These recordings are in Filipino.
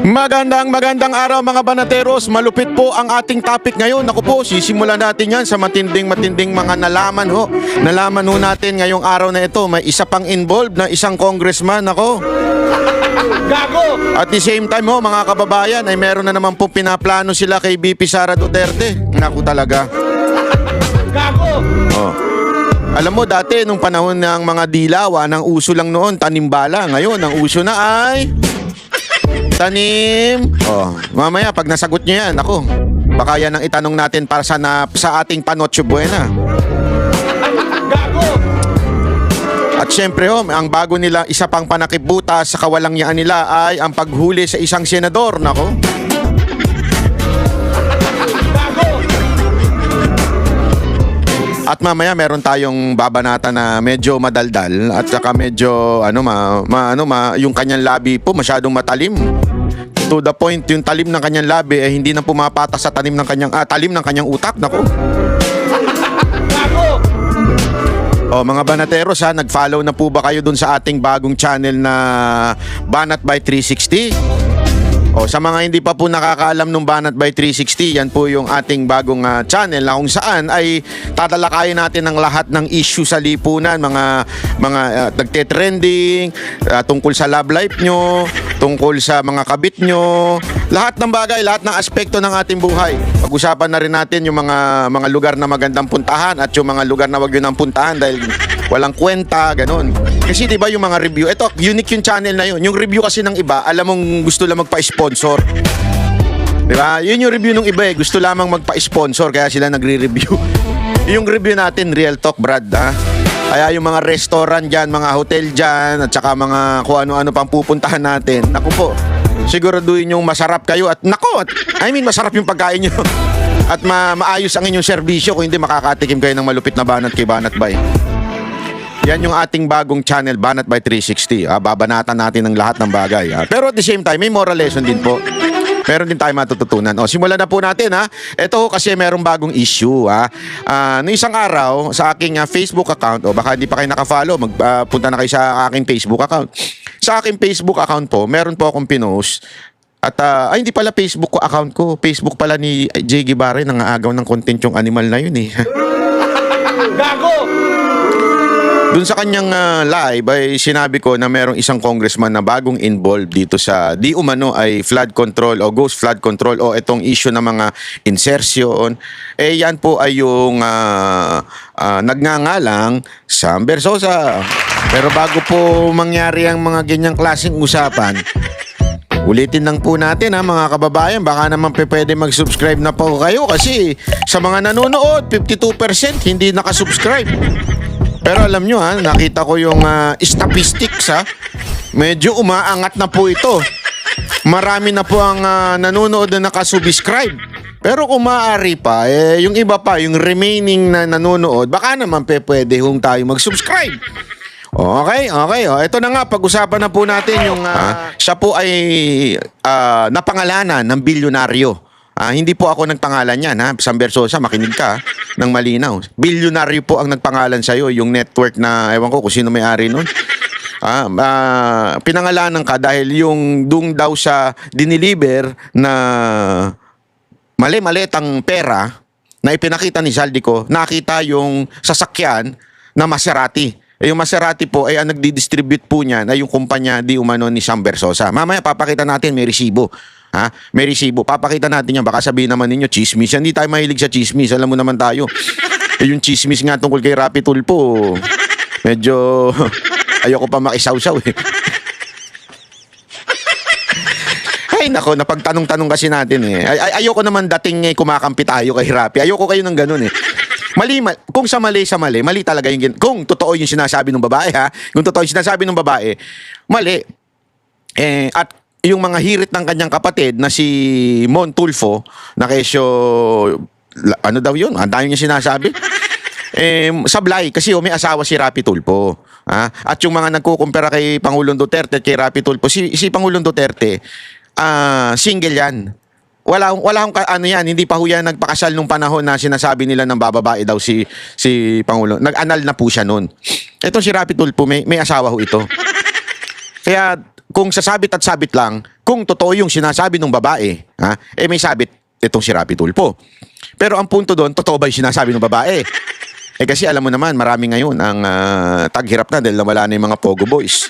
Magandang araw mga banateros. Malupit po ang ating topic ngayon. Ako po, sisimulan natin yan sa matinding mga nalaman ho. Nalaman ho natin ngayong araw na ito. May isa pang involved na isang congressman ako. Gago! At the same time ho, mga kababayan, ay meron na naman po pinaplano sila kay VP Sara Duterte. Naku talaga. Gago! Oh. Alam mo dati nung panahon ng mga dilaw, ang uso lang noon tanimbala. Ngayon ang uso na ay tanim. Oh, mamaya pag nasagot niyo yan, ako, baka yan ang itanong natin para sa ating Panoche Buena. Gago! At syempre ang bago nila isa pang panakibutas sa kawalangyaan nila ay ang paghuli sa isang senador. Nako. At mamaya meron tayong babanata na medyo madaldal at saka medyo yung kanyang labi po masyadong matalim. To the point, yung talim ng kanyang labi ay hindi na pumapatas sa talim ng kanyang utak. Nako. Oh, mga banateros ha, nag-follow na po ba kayo dun sa ating bagong channel na Banat by 360? O, sa mga hindi pa po nakakaalam ng Banat by 360, yan po yung ating bagong channel na kung saan ay tatalakayin natin ang lahat ng issue sa lipunan, mga nagte-trending, tungkol sa love life nyo, tungkol sa mga kabit nyo, lahat ng bagay, lahat ng aspekto ng ating buhay. Pag-usapan na rin natin yung mga lugar na magandang puntahan at yung mga lugar na wag yun ang puntahan dahil walang kwenta, ganun. Kasi diba yung mga review, ito, unique yung channel na yun. Yung review kasi ng iba, alam mong gusto lang magpa-sponsor. Diba? Yun yung review ng iba gusto lamang magpa-sponsor, kaya sila nagre-review. Yung review natin, real talk, Brad, ha? Kaya yung mga restaurant dyan, mga hotel dyan, at saka mga kung ano-ano pang pupuntahan natin. Naku po, siguraduhin yung masarap kayo at masarap yung pagkain nyo. At maayos ang inyong serbisyo, kung hindi makakatikim kayo ng malupit na banat kay Banat Bay. Yan yung ating bagong channel, Banat by 360. Babanatan natin ng lahat ng bagay. Pero at the same time, may moral lesson din po. Meron din tayo matututunan. Simulan na po natin. Ito kasi merong bagong issue. Noong isang araw, sa aking Facebook account, baka hindi pa kayo nakafollow, magpunta na kayo sa aking Facebook account. Sa aking Facebook account po, meron po akong pinost. At hindi pala Facebook ko account ko. Facebook pala ni Jay Guevara, nangaagaw ng content yung animal na yun eh. Gago! Doon sa kanyang live ay sinabi ko na merong isang congressman na bagong involved dito sa di umano ay flood control o ghost flood control o itong issue ng mga insertion. Yan po ay yung nagngangalang Sam Bersosa. Pero bago po mangyari ang mga ganyang klaseng usapan, ulitin lang po natin mga kababayan, baka naman pwede mag-subscribe na po kayo kasi sa mga nanonood, 52% hindi nakasubscribe. Pero alam nyo nakita ko yung statistics medyo umaangat na po ito. Marami na po ang nanonood na nakasubscribe. Pero kung maaari pa, yung iba pa, yung remaining na nanonood, baka naman pwede tayo mag-subscribe. Okay. Ito na nga, pag-usapan na po natin yung siya po ay napangalanan ng bilyonaryo. Hindi po ako nagpangalan yan, Sam Bersosa, makinig ka ng malinaw. Bilyonaryo po ang nagpangalan sa'yo, yung network na, ewan ko kung sino may-ari nun. Pinangalanan ka dahil yung dung daw sa diniliver na mali-malitang pera na ipinakita ni Zaldico, nakita yung sasakyan na Maserati. Yung Maserati po ay ang nagdi-distribute po niya na yung kumpanya di umano ni Sam Bersosa. Mamaya papakita natin, may resibo. May resibo. Papakita natin yan. Baka sabihin naman ninyo, chismis. Hindi tayo mahilig sa chismis. Alam mo naman tayo. Yung chismis nga tungkol kay Rapi Tulfo, medyo ayoko pa makisawsaw Ay nako, napagtanong-tanong kasi natin ayoko naman dating kumakampi tayo kay Rapi. Ayoko kayo ng ganun Mali. Kung sa mali, mali talaga yung kung totoo yung sinasabi ng babae Kung totoo yung sinasabi ng babae, mali. At yung mga hirit ng kanyang kapatid na si Mon Tulfo, na kesyo, ano daw yun? Ang dami niya sinasabi. Sablay, kasi may asawa si Rapi Tulfo. At yung mga nagkukumpara kay Pangulong Duterte, kay Rapi Tulfo, si Pangulong Duterte, single yan. Wala akong hindi pa ho yan nagpakasal nung panahon na sinasabi nila ng bababae daw si Pangulo. Nag-anal na po siya noon. Etong si Rapi Tulfo, may asawa ho ito. Kaya kung sasabit at sabit lang, kung totoo yung sinasabi ng babae, may sabit itong si Rapi Tulfo. Pero ang punto doon, totoo ba yung sinasabi ng babae? Kasi alam mo naman, marami ngayon ang taghirap na dahil nawala na yung mga Pogo Boys.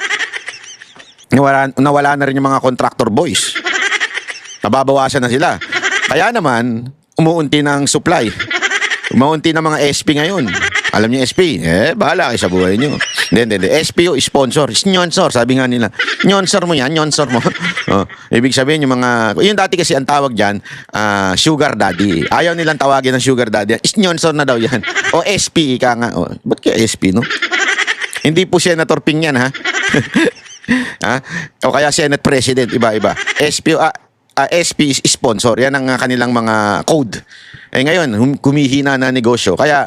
Nawala na rin yung mga contractor boys. Nababawasan na sila. Kaya naman, umuunti na ang supply. Umuunti na mga SP ngayon. Alam niyo SP? Bahala kayo sa buhay niyo. Hindi. SPO, sponsor. Sponsor, sabi nga nila. Sponsor mo yan, sponsor mo. Ibig sabihin yung mga... Yung dati kasi ang tawag dyan, sugar daddy. Ayaw nilang tawagin ng sugar daddy. Sponsor na daw yan. O SP, ika nga. Ba't kaya SP, no? Hindi po Senator Ping yan, ha? O kaya Senate President, iba-iba. SPO, SP is sponsor. Yan ang kanilang mga code. Ngayon, kumihina na negosyo. Kaya...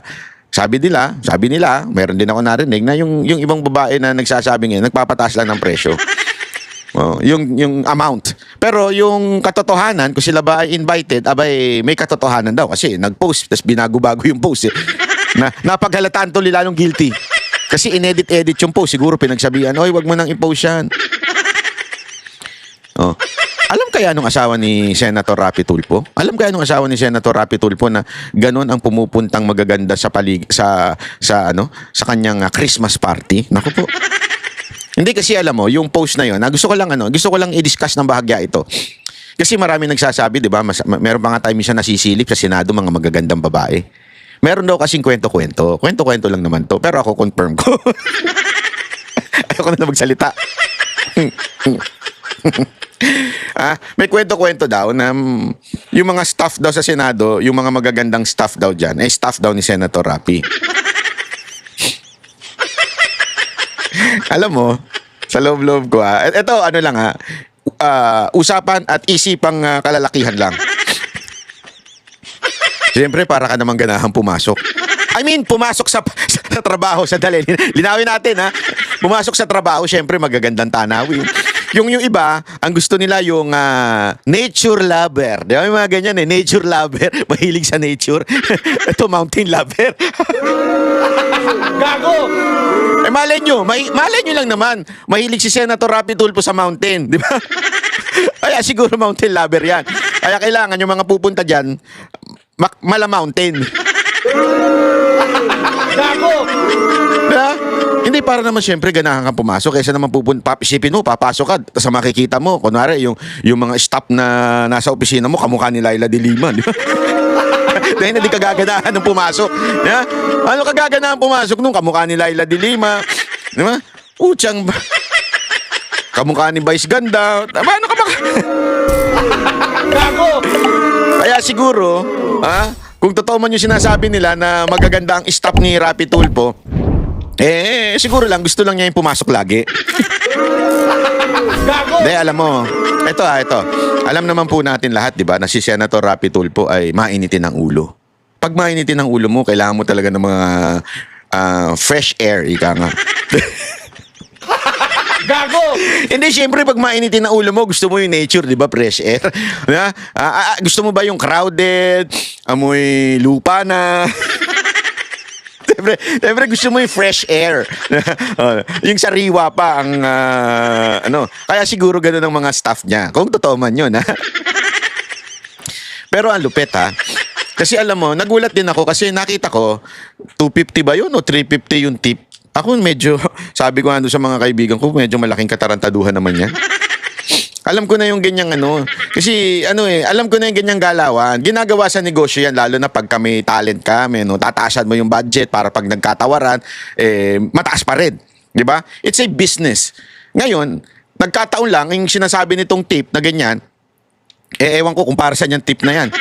Sabi nila, meron din ako narinig na yung ibang babae na nagsasabi ngayon, nagpapataas lang ng presyo. Yung amount. Pero yung katotohanan, kung sila ba ay invited, may katotohanan daw kasi nag-post, tapos binago-bago yung post. Napaghalataan to lalong guilty. Kasi inedit-edit yung post. Siguro pinagsabihan, oy, wag mo nang i-post yan. Alam kaya nung asawa ni Senator Rapi Tulfo? Alam kaya nung asawa ni Senator Rapi Tulfo na ganun ang pumupuntang magaganda sa kanyang Christmas party? Naku po. Hindi kasi alam mo, yung post na yon, gusto ko lang i-discuss ng bahagya ito. Kasi marami nagsasabi, 'di ba? Meron pa nga time minsan nasisilip sa Senado mga magagandang babae. Meron daw kasing kwento-kwento. Kwento-kwento lang naman 'to, pero ako confirm ko. Ayoko na magsalita. May kwento-kwento daw na yung mga staff daw sa Senado, yung mga magagandang staff daw dyan, staff daw ni Senator Rapi. Alam mo, sa loob-loob ko ito usapan at isipang kalalakihan lang. Siyempre, para ka namang ganahang pumasok. Pumasok sa trabaho, sandali. Linawin natin, Pumasok sa trabaho, siyempre, magagandang tanawin. Yung iba, ang gusto nila yung nature lover. Di ba? Yung mga ganyan nature lover. Mahilig sa nature. Ito, mountain lover. Gago! Malay nyo lang naman. Mahilig si Senator Rapi Tulfo sa mountain. Di ba? Kaya siguro mountain lover yan. Kaya kailangan yung mga pupunta dyan, mala mountain. Gago! Diba? Hindi, para naman siyempre ganahan kang pumasok kaysa naman isipin mo, papasok ka, tapos makikita mo, kunwari yung mga staff na nasa opisina mo, kamukha ni Laila de Lima, di ba? Dahil hindi ka gaganahan ng pumasok. Di ba? Ano ka gaganahan pumasok nung kamukha ni Laila de Lima? Di ba? Utsang, kamukha ni Vice Ganda. Ano ka ba? Gago! Kaya siguro, kung totoo man yung sinasabi nila na magaganda ang staff ni Rapi Tulfo, siguro lang gusto lang niya yung pumasok lagi. Dahil alam mo, ito. Alam naman po natin lahat, di ba, na si Senator Rapi Tulfo ay mainitin ang ulo. Pag mainitin ang ulo mo, kailangan mo talaga ng mga fresh air, ika nga. Gago! Hindi, siyempre, pag mainitin ang ulo mo, gusto mo yung nature, di ba? Fresh air. Gusto mo ba yung crowded, amoy lupa na... Siyempre, gusto mo yung fresh air. Yung sariwa pa ang Kaya siguro gano'n ang mga staff niya. Kung totoo man yun, Pero ang lupit, Kasi alam mo, nagulat din ako kasi nakita ko 250 ba yun o 350 yung tip. Ako medyo, sabi ko nga doon sa mga kaibigan ko, medyo malaking katarantaduhan naman yan. Alam ko na yung ganyang kasi alam ko na yung ganyang galawan. Ginagawa sa negosyo yan, lalo na pag kami talent kami, tataasan mo yung budget para pag nagkatawaran, mataas pa rin. Di ba? It's a business. Ngayon, nagkataon lang, yung sinasabi nitong tip na ganyan, ewan ko kung para saan yung tip na yan.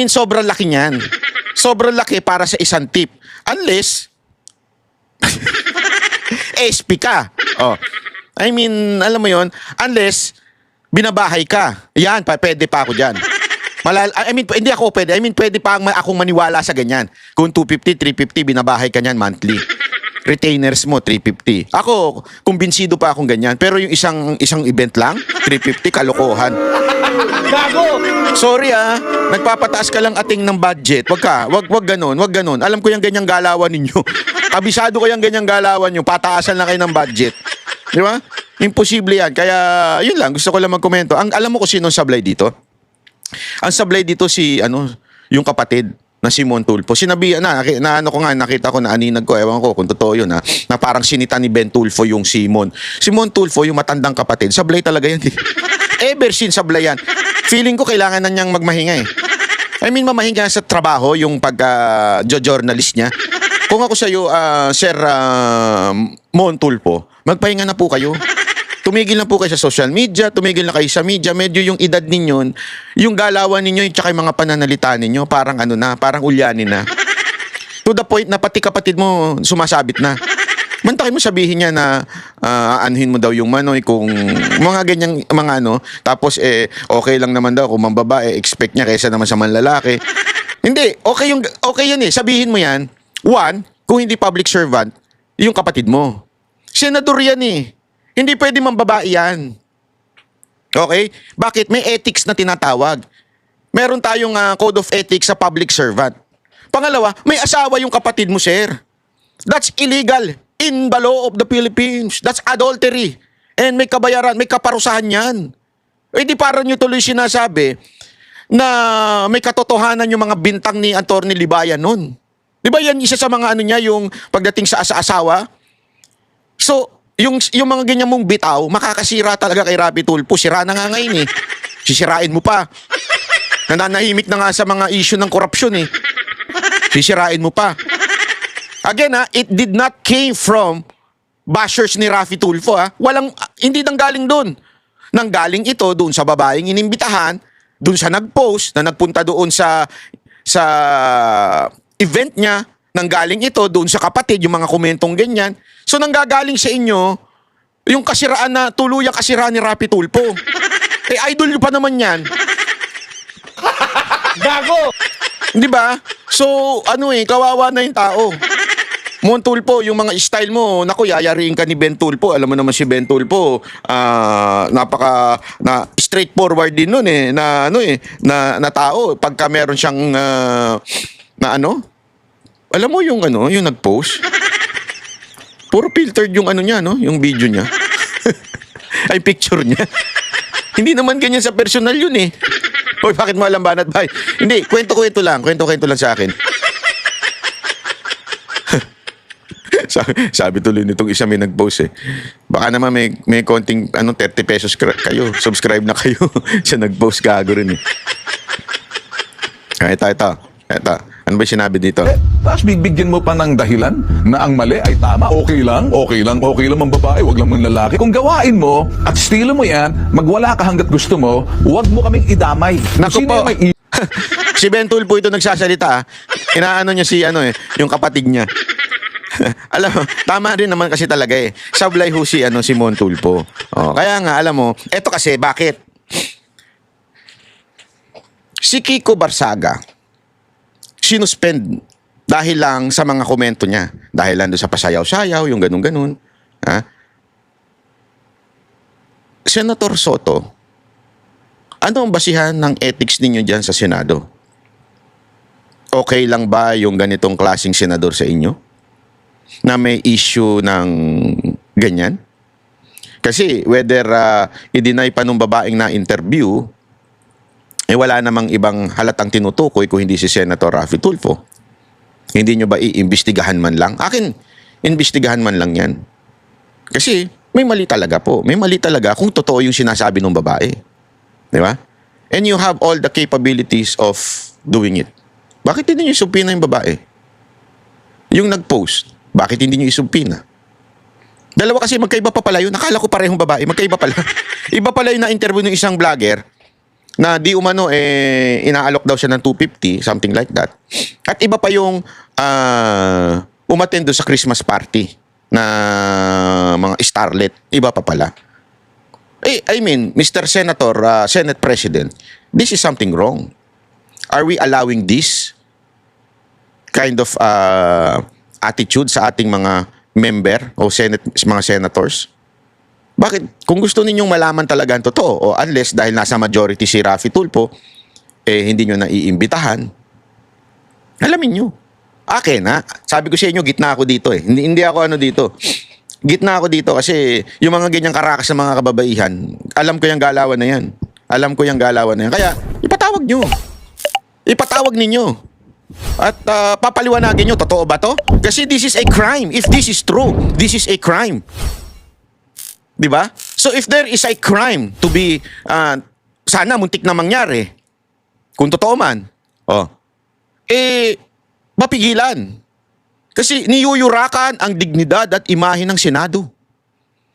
Sobrang laki niyan. Sobrang laki para sa isang tip. Unless, SP ka. Alam mo yon, unless, binabahay ka. Yan, pwede pa ako dyan. Hindi ako pwede. Pwede pa akong maniwala sa ganyan. Kung 250, 350, binabahay ka niyan monthly. Retainers mo, 350. Ako, kumbinsido pa akong ganyan. Pero yung isang event lang, 350, kalokohan. Gago! Sorry nagpapataas ka lang ating ng budget. Wag ganun. Alam ko yung ganyang galawan ninyo. Kabisado ko yung ganyang galawan nyo, pataasan lang kayo ng budget. Di ba? Imposible yan. Kaya, yun lang. Gusto ko lang magkomento. Alam mo kung sino ang sablay dito? Ang sablay dito yung kapatid na si Mon Tulfo. Sinabi, ano ko nga, nakita ko na aninag ko, ewan ko kung totoo yun na parang sinita ni Ben Tulfo yung si Mon. Si Mon Tulfo, yung matandang kapatid, sablay talaga yan. Ever since sablay yan. Feeling ko kailangan na niyang magmahinga eh. I mean, mamahinga sa trabaho, yung pag-journalist niya. Kung ako sa'yo, Sir Mon Tulfo, magpahinga na po kayo. Tumigil na po kayo sa social media, tumigil na kayo sa media. Medyo yung edad ninyo, yung galawan ninyo, tsaka yung mga pananalita ninyo, parang parang ulyanin na. To the point na pati kapatid mo sumasabit na. Mantakin mo sabihin niya na aanhin mo daw yung manoy kung mga ganyang mga tapos okay lang naman daw kung mambabae, expect niya kaysa naman sa manlalaki. Hindi, okay yun eh. Sabihin mo yan, one, kung hindi public servant, yung kapatid mo. Senador yan eh. Hindi pwede mambabae yan. Okay? Bakit? May ethics na tinatawag. Meron tayong code of ethics sa public servant. Pangalawa, may asawa yung kapatid mo, sir. That's illegal in the law of the Philippines. That's adultery. And may kabayaran, may kaparusahan yan. Eh di parang nyo tuloy sinasabi na may katotohanan yung mga bintang ni Atty. Libayan nun. Di ba yan isa sa mga niya, yung pagdating sa asawa? So, yung mga ganyan mong bitaw, makakasira talaga kay Rapi Tulfo. Sira na nga ngayon eh. Sisirain mo pa. Nananahimik na nga sa mga issue ng korupsyon eh. Sisirain mo pa. Again it did not came from bashers ni Rapi Tulfo hindi nanggaling doon. Nanggaling ito doon sa babaeng inimbitahan, doon sa nag-post, na nagpunta doon sa event niya, nanggaling ito doon sa kapatid, yung mga komentong ganyan. So nanggagaling sa inyo, yung kasiraan na tuluyang kasiraan ni Rapi Tulfo. Idol nyo pa naman yan. Gago! Di ba? So, kawawa na yung tao. Mon Tulfo, yung mga style mo, naku, yayariin ka ni Ben Tulfo. Alam mo naman si Ben Tulfo, straightforward din nun eh, na tao. Pagka meron siyang, alam mo yung yung nag-post? Puro filtered yung niya, yung video niya. Ay, picture niya. Hindi naman ganyan sa personal yun eh. Hoy, bakit mo alam Banat Bay? Hindi, kwento-kwento lang sa akin. Sabi tuloy nitong isa may nag-post eh. Baka naman may konting 30 pesos kayo. Subscribe na kayo. Siya nag-post, gago rin eh. Ito. Ano ba sinabi dito? Tapos bibigyan mo pa ng dahilan na ang mali ay tama. Okay lang ang babae, wag lang ang lalaki. Kung gawain mo at estilo mo yan, magwala ka hanggat gusto mo, wag mo kaming idamay. Naku po. Si Ben Tulfo ito nagsasalita. Inaano niya yung kapatid niya. Alam mo, tama rin naman kasi talaga eh. Sablay ho si Mon Tulfo. Kaya nga, alam mo, eto kasi, bakit? Si Kiko Barsaga, sinuspend dahil lang sa mga komento niya. Dahil lang doon sa pasayaw-sayaw, yung ganun-ganun. Senator Soto, ano ang basihan ng ethics ninyo dyan sa Senado? Okay lang ba yung ganitong klaseng senador sa inyo? Na may issue ng ganyan? Kasi whether i-deny pa nung babaeng na interview, wala namang ibang halatang tinutukoy kung hindi si Senator Rapi Tulfo. Hindi nyo ba iimbestigahan man lang? Akin, imbestigahan man lang yan. Kasi may mali talaga po. May mali talaga kung totoo yung sinasabi ng babae. Di ba? And you have all the capabilities of doing it. Bakit hindi nyo isumpina yung babae? Yung nag-post, bakit hindi nyo isumpina? Dalawa kasi magkaiba pa pala yun. Nakala ko parehong babae. Magkaiba pala. Iba pala yung na-interview ng isang vlogger na di umano inaalok daw siya ng 250, something like that. At iba pa yung umattend sa Christmas party na mga starlet. Iba pa pala. I mean, Mr. Senator, Senate President, this is something wrong. Are we allowing this kind of attitude sa ating mga member o mga senators? Bakit? Kung gusto ninyong malaman talaga ang totoo, o unless dahil nasa majority si Rapi Tulfo, hindi nyo naiimbitahan, alamin nyo. Akin, sabi ko sa inyo, gitna ako dito eh. Hindi ako dito. Gitna ako dito kasi yung mga ganyang karakas ng mga kababaihan, alam ko yung galawan na yan. Alam ko yung galawan na yan. Kaya, ipatawag nyo. Ipatawag ninyo. At papaliwanagin nyo, totoo ba to? Kasi this is a crime. If this is true, this is a crime. Di ba? So if there is a crime to be, sana muntik na mangyari, kung totoo man, mapigilan. Kasi niyuyurakan ang dignidad at imahe ng Senado.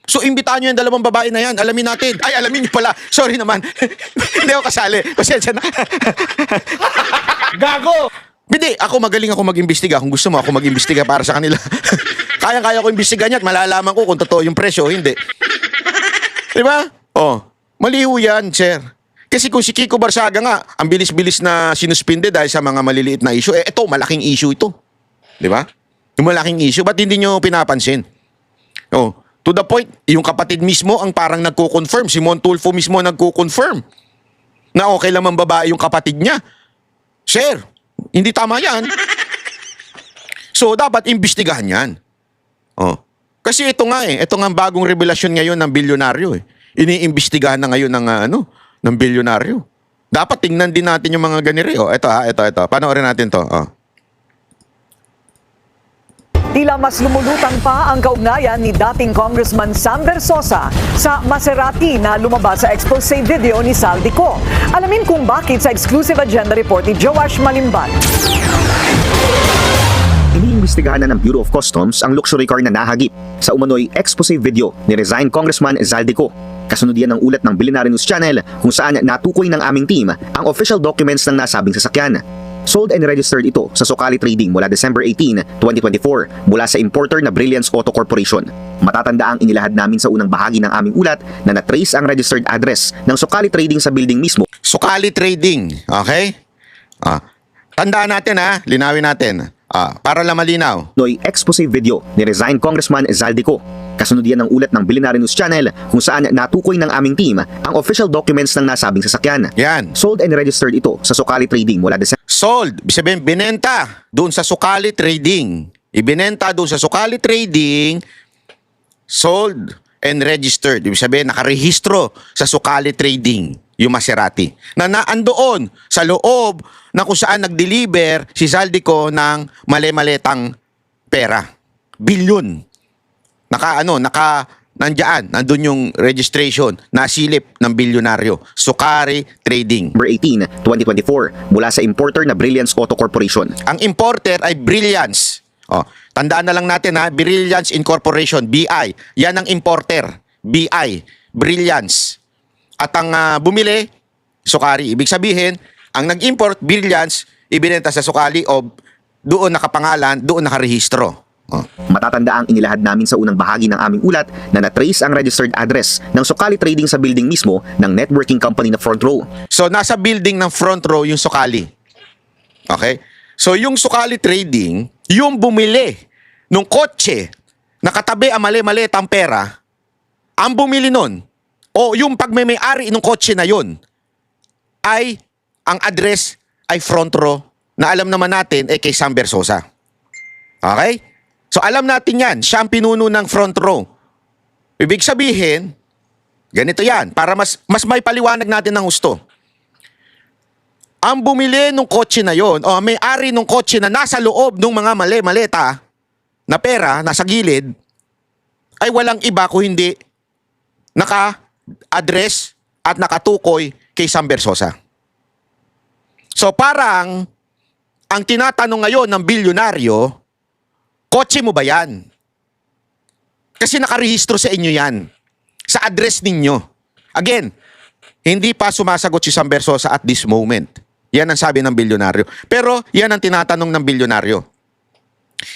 So, imbitahan nyo yung dalawang babae na yan. Alamin natin. Ay, alamin nyo pala. Sorry naman. Hindi ako kasali. Pasensya na. Gago! Hindi, magaling ako mag-imbestiga. Kung gusto mo, ako mag-imbestiga para sa kanila. Kaya ko imbestiga niya at malalaman ko kung totoo yung presyo o hindi. Diba? Maliho yan, sir. Kasi kung si Kiko Barsaga nga, ang bilis-bilis na sinuspinde dahil sa mga maliliit na issue, ito, malaking issue ito. Diba? Yung malaking issue, ba't hindi nyo pinapansin? To the point, yung kapatid mismo ang parang nagko-confirm. Si Mon Tulfo mismo nagko-confirm na okay lang babae yung kapatid niya. Sir, hindi tama yan. So, dapat imbestigahan yan. Kasi ito nga ito nga ang bagong revelasyon ngayon ng bilyonaryo Iniimbestigahan na ngayon ng bilyonaryo. Dapat tingnan din natin yung mga ganire. Ito. Panoorin natin to. Tila mas lumulutang pa ang kaugnayan ni dating Congressman Sam Versosa sa Maserati na lumabas sa expose video ni Saldico. Alamin kung bakit sa exclusive agenda report ni Joash Malimban. Iniimbestigahan na ng Bureau of Customs ang luxury car na nahagip sa umano'y expose video ni resigned Congressman Zaldico. Kasunod yan ng ulat ng Billionaire News Channel kung saan natukoy ng aming team ang official documents ng nasabing sasakyan. Sold and registered ito sa Sukali Trading mula December 18, 2024 mula sa importer na Brilliance Auto Corporation. Matatanda ang inilahad namin sa unang bahagi ng aming ulat na na-trace ang registered address ng Sukali Trading sa building mismo. Sukali Trading, okay? Tandaan natin linawin natin. Para lang malinaw. Noy expose video ni resigned Congressman Zaldico. Kasunod yan ng ulat ng Billionaire News Channel kung saan natukoy ng aming team ang official documents ng nasabing sasakyan. Yan. Sold and registered ito sa Sukali Trading mula December. Sold. Sabihin, binenta doon sa Sukali Trading. Ibinenta doon sa Sukali Trading. Sold and registered. Ibig sabihin, nakarehistro sa Sukali Trading yung Maserati. Na naandoon sa loob na kung saan nag-deliver si Zaldico ng mali-maletang pera. Bilyon. Nandyan yung registration na silip ng bilyonaryo. Sukari Trading. December 18, 2024 mula sa importer na Brilliance Auto Corporation. Ang importer ay Brilliance. Tandaan na lang natin Brilliance Incorporation, BI. Yan ang importer, BI, Brilliance. At ang bumili, Sukari. Ibig sabihin, ang nag-import, Brilliance, ibinenta sa Sukali o doon nakapangalan, doon nakarehistro. Matatanda ang inilahad namin sa unang bahagi ng aming ulat na na-trace ang registered address ng Sukali Trading sa building mismo ng networking company na Front Row. So, nasa building ng Front Row yung Sukali. Okay? So, yung Sukali Trading, yung bumili nung kotse, nakatabi ang mali-maletang pera, ang bumili nun, o yung pagmemay-ari ng kotse na yun, ay, ang address ay Front Row, na alam naman natin kay Sam Versosa. Okay? So alam natin yan, siya ang pinuno ng Front Row. Ibig sabihin, ganito yan, para mas may paliwanag natin ng gusto. Ang bumili ng kotse na yon, o may-ari ng kotse na nasa loob ng mga maleta na pera, nasa gilid, ay walang iba kung hindi naka-address at nakatukoy kay Sam Versosa. So parang, ang tinatanong ngayon ng bilyonaryo, kotse mo ba yan? Kasi nakarehistro sa inyo yan. Sa address ninyo. Again, hindi pa sumasagot si Sam Versosa at this moment. Yan ang sabi ng bilyonaryo. Pero yan ang tinatanong ng bilyonaryo.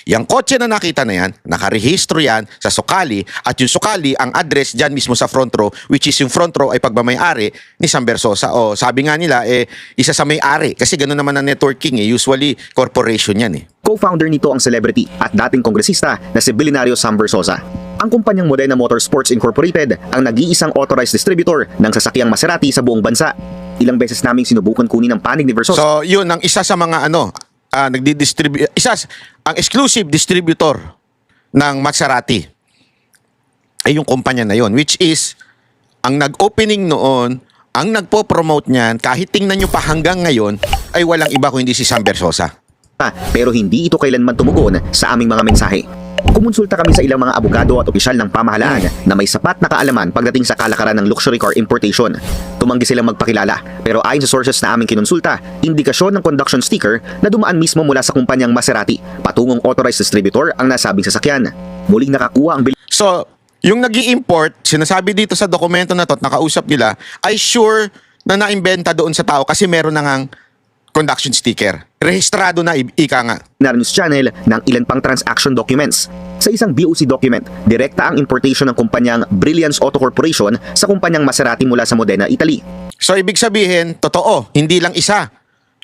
Yang kotse na nakita na yan, nakarehistro yan sa Sukali at yung Sukali, ang address dyan mismo sa Front Row, which is yung Front Row ay pagmamay-ari ni Sam Versosa. O sabi nga nila, isa sa may-ari. Kasi gano'n naman ang networking usually corporation yan Co-founder nito ang celebrity at dating kongresista na si Billionario Sam Versosa. Ang kumpanyang Modena Motorsports Incorporated ang nag-iisang authorized distributor ng sasakyang Maserati sa buong bansa. Ilang beses naming sinubukan kunin ang panig ni Versosa. So yun ang isa sa mga ang exclusive distributor ng Maserati. ay yung kumpanya na yon, which is ang nag-opening noon, ang nagpo-promote niyan, kahit tingnan nyo pa hanggang ngayon, ay walang iba kundi si Sam Versosa. Pero hindi ito kailanman tumugon sa aming mga mensahe. Kumonsulta kami sa ilang mga abogado at opisyal ng pamahalaan na may sapat na kaalaman pagdating sa kalakaran ng luxury car importation. Tumanggi silang magpakilala, pero ayon sa sources na aming kinonsulta, indikasyon ng conduction sticker na dumaan mismo mula sa kumpanyang Maserati patungong authorized distributor ang nasabing sasakyan. Muling nakakuha ang So, yung nag-i-import, sinasabi dito sa dokumento na to at nakausap nila, ay sure na naimbenta doon sa tao kasi meron na ngang conduction sticker. Rehistrado na, ika nga. News Channel ng ilan pang transaction documents. Sa isang BOC document, direkta ang importation ng kumpanyang Brilliance Auto Corporation sa kumpanyang Maserati mula sa Modena, Italy. So, ibig sabihin, totoo, hindi lang isa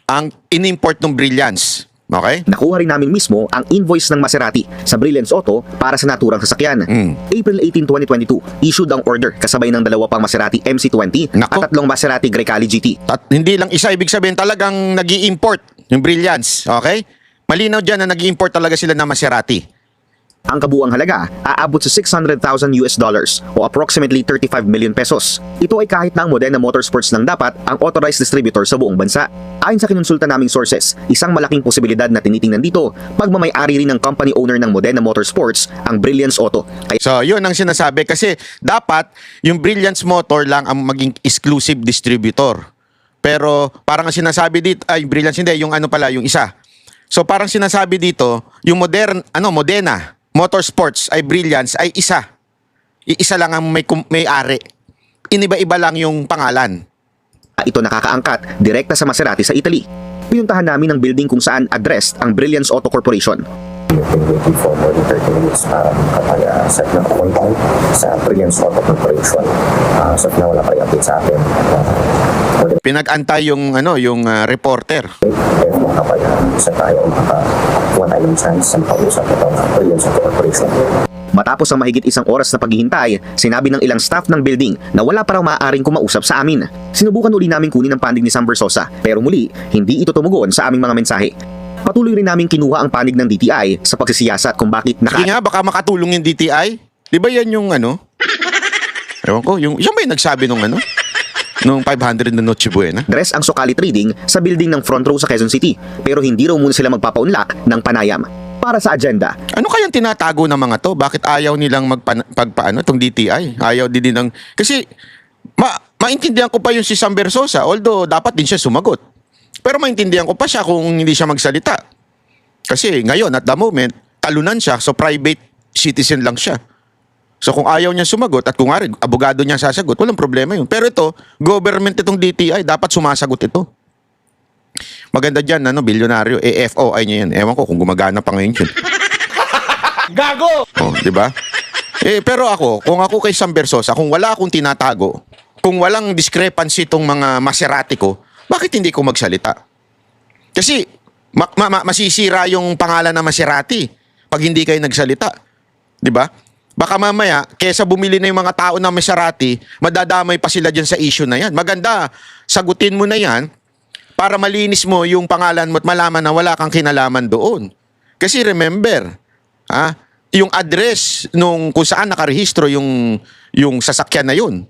ang in-import ng Brilliance. Okay? Nakuha rin namin mismo ang invoice ng Maserati sa Brilliance Auto para sa naturang sasakyan. April 18, 2022, issued ang order kasabay ng dalawa pang Maserati MC20 Nako. at tatlong Maserati Grecali GT. At hindi lang isa, ibig sabihin talagang nag-i-import yung Brilliance. Okay? Malinaw dyan na nag-i-import talaga sila ng Maserati. Ang kabuang halaga aabot sa $600,000 o approximately 35 million pesos. Ito ay kahit na ang Modena Motorsports lang dapat ang authorized distributor sa buong bansa. Ayon sa kinonsulta naming sources, isang malaking posibilidad na tinitingnan dito, pagmamay-ari rin ng company owner ng Modena Motorsports, ang Brilliance Auto. Kaya So, yun ang sinasabi kasi dapat yung Brilliance Motor lang ang maging exclusive distributor. Pero parang ang sinasabi dito, ay Brilliance hindi, yung ano pala, yung isa. So, parang sinasabi dito, yung Modena Motorsports ay Brilliance ay isa. Iisa lang ang may-ari. Iniba-iba lang yung pangalan. ito nakakaangkat direkta sa Maserati sa Italy. Pinuntahan namin ang building kung saan addressed ang Brilliance Auto Corporation. Waiting for more than 30 minutes para set ng appointment sa Brilliance Auto Corporation. So na wala pa rin update sa atin. Pinag-antay yung reporter. If makapag isa tayo makakuha tayo ng chance sa makausap itong Brilliance Auto Corporation. Matapos ang mahigit isang oras na paghihintay, sinabi ng ilang staff ng building na wala pa raw maaaring kumausap sa amin. Sinubukan uli namin kunin ang panig ni Sam Versosa, pero muli, hindi ito tumugon sa aming mga mensahe. Patuloy rin namin kinuha ang panig ng DTI sa pagsisiyasat kung bakit Sige nga, baka makatulong yung DTI. Di ba yan yung ewan ko, yung ba yung nagsabi nung nung 500 na Noche Buena? address ang Sokali Trading sa building ng front row sa Quezon City, pero hindi raw muna sila magpapaunlak ng panayam. Para sa agenda, Ano kayang tinatago ng mga to? Bakit ayaw nilang pagpaano tong DTI? Ayaw din ng... Kasi maintindihan ko pa yung si Sam Versosa, although dapat din siya sumagot. Pero maintindihan ko pa siya kung hindi siya magsalita. Kasi ngayon, at the moment, talunan siya, so private citizen lang siya. So kung ayaw niya sumagot at kung abogado niya sasagot, walang problema yun. Pero ito, government itong DTI, dapat sumasagot ito. Maganda dyan, bilyonaryo, FOI niya yan. Ewan ko kung gumagana pa ngayon yun. Gago! Oh, di ba? Pero kung ako kay Sam Versosa, kung wala akong tinatago, kung walang discrepancy itong mga Maserati ko, bakit hindi ko magsalita? Kasi masisira yung pangalan ng Maserati pag hindi kayo nagsalita. Di ba? Baka mamaya, kesa bumili na yung mga tao ng Maserati, madadamay pa sila dyan sa issue na yan. Maganda, sagutin mo na yan para malinis mo yung pangalan mo at malaman na wala kang kinalaman doon. Kasi remember, yung address nung kung saan nakarehistro yung sasakyan na yun,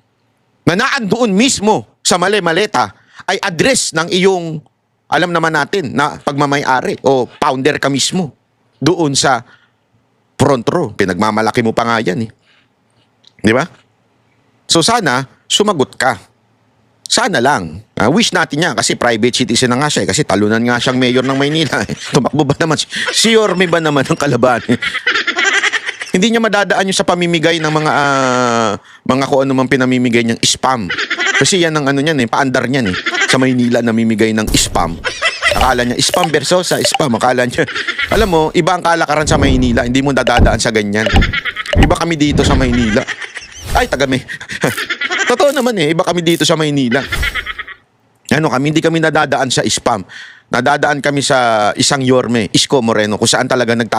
na naan doon mismo sa maleta ay address ng iyong, alam naman natin, na pagmamay-ari o founder ka mismo doon sa front row. Pinagmamalaki mo pa nga yan. Di ba? So sana, sumagot ka. Sana lang. Wish natin yan kasi private citizen na nga siya. Kasi talunan nga siyang mayor ng Maynila. Tumakbo ba naman? Si Yorme ba naman ang kalaban? Hindi niya madadaan yung sa pamimigay ng mga kung ano man pinamimigay niyang spam. Kasi yan ang niyan paandar niyan sa Maynila namimigay ng spam. Akala niya, spam Versosa, spam. Akala niya, alam mo, iba ang kalakaran sa Maynila. Hindi mo dadadaan sa ganyan. Iba kami dito sa Maynila. Ay, Totoo naman iba kami dito sa Maynila. Hindi kami nadadaan sa spam. Nadadaan kami sa isang Yorme, Isko Moreno, kung saan talaga